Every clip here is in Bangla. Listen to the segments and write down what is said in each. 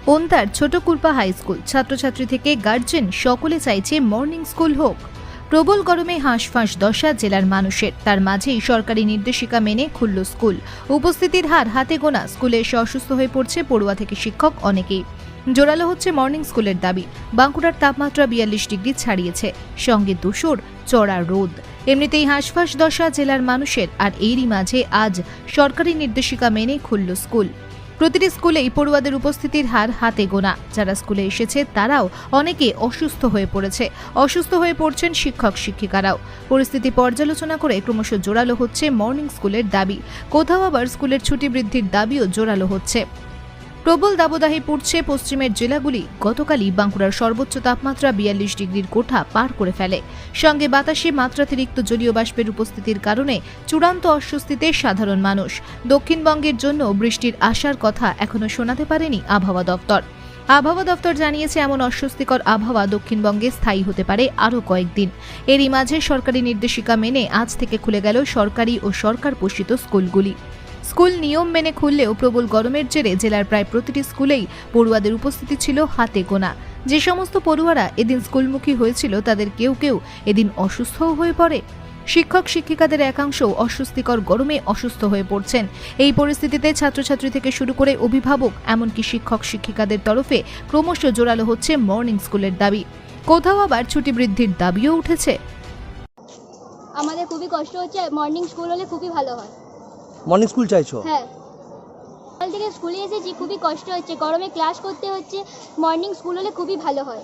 ওন্তার ছোটকুরপা হাই স্কুল ছাত্রছাত্রী থেকে গার্জেন সকলে চাইছে মর্নিং স্কুল হোক। প্রবল গরমে হাঁসফাঁস দশা জেলার মানুষের, তার মাঝেই সরকারি নির্দেশিকা মেনে খুলল স্কুল। উপস্থিতির হার হাতে গোনা, স্কুলে এসে অসুস্থ হয়ে পড়ছে পড়ুয়া থেকে শিক্ষক অনেকেই। জোরালো হচ্ছে মর্নিং স্কুলের দাবি। বাঁকুড়ার তাপমাত্রা 42 ডিগ্রি ছাড়িয়েছে, সঙ্গে ধূসর চড়া রোদ। এমনিতেই হাঁসফাঁস দশা জেলার মানুষের, আর এরই মাঝে আজ সরকারি নির্দেশিকা মেনে খুলল স্কুল। প্রতিটি স্কুলেই পড়ুয়াদের উপস্থিতির হার হাতে গোনা। যারা স্কুলে এসেছে তারাও অনেকে অসুস্থ হয়ে পড়েছে, অসুস্থ হয়ে পড়ছেন শিক্ষক শিক্ষিকারাও। পরিস্থিতি পর্যালোচনা করে ক্রমশ জোরালো হচ্ছে মর্নিং স্কুলের দাবি। কোথাও আবার স্কুলের ছুটি বৃদ্ধির দাবিও জোরালো হচ্ছে। প্রবল দাবদাহে পড়ছে পশ্চিমের জেলাগুলি। গতকালই বাঁকুড়ার সর্বোচ্চ তাপমাত্রা 42 ডিগ্রির কোঠা পার করে ফেলে। সঙ্গে বাতাসে মাত্রাতিরিক্ত জলীয় বাষ্পের উপস্থিতির কারণে চূড়ান্ত অস্বস্তিতে সাধারণ মানুষ। দক্ষিণবঙ্গের জন্য বৃষ্টির আশার কথা এখনো শোনাতে পারেনি আবহাওয়া দপ্তর। আবহাওয়া দপ্তর জানিয়েছে এমন অস্বস্তিকর আবহাওয়া দক্ষিণবঙ্গে স্থায়ী হতে পারে আরও কয়েকদিন। এরই মাঝে সরকারি নির্দেশিকা মেনে আজ থেকে খুলে গেল সরকারি ও সরকার পোষিত স্কুলগুলি। স্কুল নিয়ম মেনে খুললেও প্রবল গরমের জেরে জেলার প্রায় প্রতিটি স্কুলেই পড়ুয়াদের উপস্থিতি ছিল হাতে গোনা। যে সমস্ত পড়ুয়ারা এদিন স্কুলমুখী হয়েছিল তাদের কেউ কেউ এদিন অসুস্থও হয়ে পড়ে। শিক্ষক শিক্ষিকাদের একাংশও অস্বস্তিকর গরমে অসুস্থ হয়ে পড়ছেন। এই পরিস্থিতিতে ছাত্রছাত্রী থেকে শুরু করে অভিভাবক, এমনকি শিক্ষক শিক্ষিকাদের তরফে ক্রমশ জোরালো হচ্ছে মর্নিং স্কুলের দাবি। কোথাও আবার ছুটি বৃদ্ধির দাবিও উঠেছে। আমাদের খুবই কষ্ট হচ্ছে, মর্নিং স্কুল হলে খুবই ভালো হয়। মর্নিং স্কুল চাইছো? হ্যাঁ, সকাল থেকে স্কুলে এসেছি, খুবই কষ্ট হচ্ছে, গরমে ক্লাস করতে হচ্ছে। মর্নিং স্কুল হলে খুবই ভালো হয়।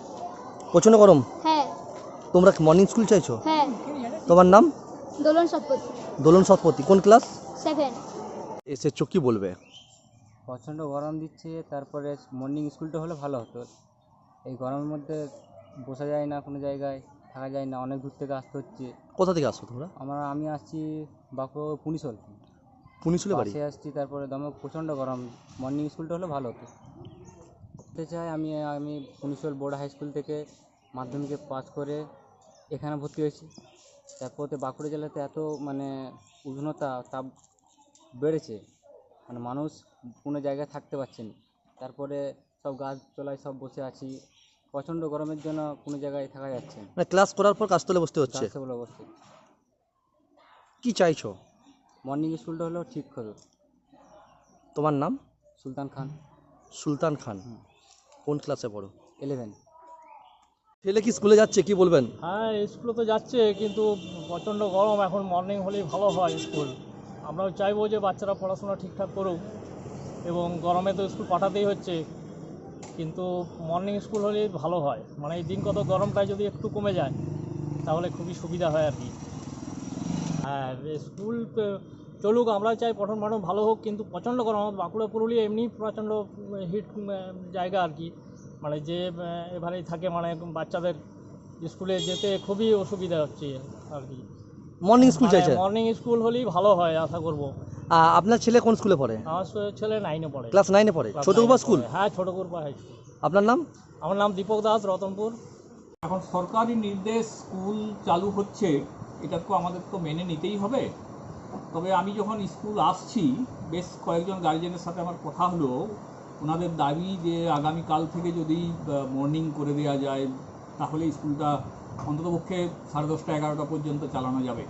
প্রচন্ড গরম? হ্যাঁ। তোমরা মর্নিং স্কুল চাইছো? হ্যাঁ। তোমার নাম? দোলন শতপথী। দোলন শতপথী। কোন ক্লাস? 7। এসেছো, কি বলবে? প্রচণ্ড গরম দিচ্ছে, তারপরে মর্নিং স্কুলটা হলে ভালো হতো। এই গরমের মধ্যে বসা যায় না, কোনো জায়গায় থাকা যায় না, অনেক দূর থেকে আসতে হচ্ছে। কোথা থেকে আসো তোমরা? আমি আসছি বাঁকুড়া পুনিশল। পুনিশলে বাড়ি? বাসে আসছি, তারপরে দমে প্রচণ্ড গরম। মর্নিং স্কুলটা হলে ভালো হতো। বলতে চাই আমি পুনিশল বোর্ড হাই স্কুল থেকে মাধ্যমিকে পাস করে এখানে ভর্তি হয়েছি। তারপরে বাঁকুড়া জেলাতে এত উষ্ণতা, তাপ বেড়েছে, মানুষ কোনো জায়গায় থাকতে পারছে না। তারপরে সব গাছতলায় সব বসে আছি, প্রচণ্ড গরমের জন্য কোনো জায়গায় থাকা যাচ্ছে না। ক্লাস করার পর গাছতলে বসতে হচ্ছে? গাছতলা বসে। কি চাইছো? মর্নিং স্কুলটা হলেও ঠিক হতো। তোমার নাম? সুলতান খান। সুলতান খান। কোন ক্লাসে পড়ো? 11। ছেলে কি স্কুলে যাচ্ছে, কি বলবেন? হ্যাঁ, স্কুলে তো যাচ্ছে, কিন্তু প্রচণ্ড গরম। এখন মর্নিং হলেই ভালো হয় স্কুল। আমরাও চাইবো যে বাচ্চারা পড়াশোনা ঠিকঠাক করুক, এবং গরমে তো স্কুল পাঠাতেই হচ্ছে, কিন্তু মর্নিং স্কুল হলেই ভালো হয়। এই দিন কত গরমটা যদি একটু কমে যায় তাহলে খুবই সুবিধা হয় আর কি। হ্যাঁ, স্কুল চলুক, আমরাও চাই পঠন পাঠন ভালো হোক, কিন্তু প্রচণ্ড গরম। বাঁকুড়া পুরুলিয়া এমনি প্রচণ্ড হিট জায়গা আর কি। যে এভাবেই থাকে, বাচ্চাদের স্কুলে যেতে খুবই অসুবিধা হচ্ছে আর কি। মর্নিং স্কুল চাইছে? মর্নিং স্কুল হলেই ভালো হয়, আশা করব। আপনার ছেলে কোন স্কুলে পড়ে? আমার ছেলে 9-এ পড়ে। ক্লাস 9-এ পড়ে? ছোটকুরপা স্কুল? হ্যাঁ, ছোটকুরপা হাই স্কুল। আপনার নাম? আমার নাম দীপক দাস, রতনপুর। এখন সরকারি নির্দেশ, স্কুল চালু হচ্ছে, এটা তো আমাদের তো মেনে নিতেই হবে। তবে আমি যখন স্কুল আসছি, বেশ কয়েকজন গার্জেনের সাথে আমার কথা হলো। ওনাদের দাবি যে আগামীকাল থেকে যদি মর্নিং করে দেওয়া যায় তাহলে স্কুলটা অন্ততপক্ষে 10:30-11টা পর্যন্ত চালানো যাবে।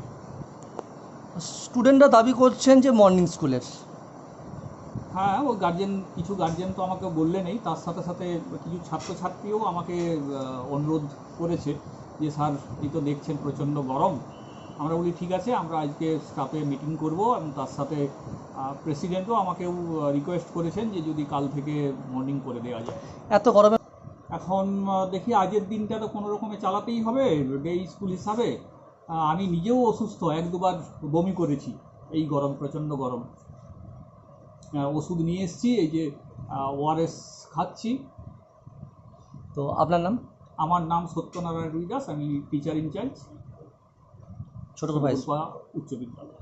স্টুডেন্টরা দাবি করছেন যে মর্নিং স্কুলের। হ্যাঁ, ও কিছু গার্জেন তো আমাকে বললেনই, তার সাথে সাথে কিছু ছাত্রছাত্রীও আমাকে অনুরোধ করেছে যে স্যার, এই তো দেখছেন প্রচণ্ড গরম। আমরা বলি ঠিক আছে, আমরা আজকে স্টাফে মিটিং করব, এবং তার সাথে প্রেসিডেন্টও আমাকেও রিকোয়েস্ট করেছেন যে যদি কাল থেকে মর্নিং করে দেওয়া যায়। এত গরমে এখন দেখি, আজের দিনটা তো কোনো রকমে চালাতেই হবে ডে স্কুল হিসাবে। আমি নিজেও অসুস্থ, 1-2বার বমি করেছি এই গরম, প্রচণ্ড গরম। ওষুধ নিয়ে এসেছি, এই যে ORS খাচ্ছি। তো আপনার নাম? আমার নাম সত্যনারায়ণ রুইদাস, আমি টিচার ইনচার্জ, ছোটকুরপা উচ্চ বিদ্যালয়।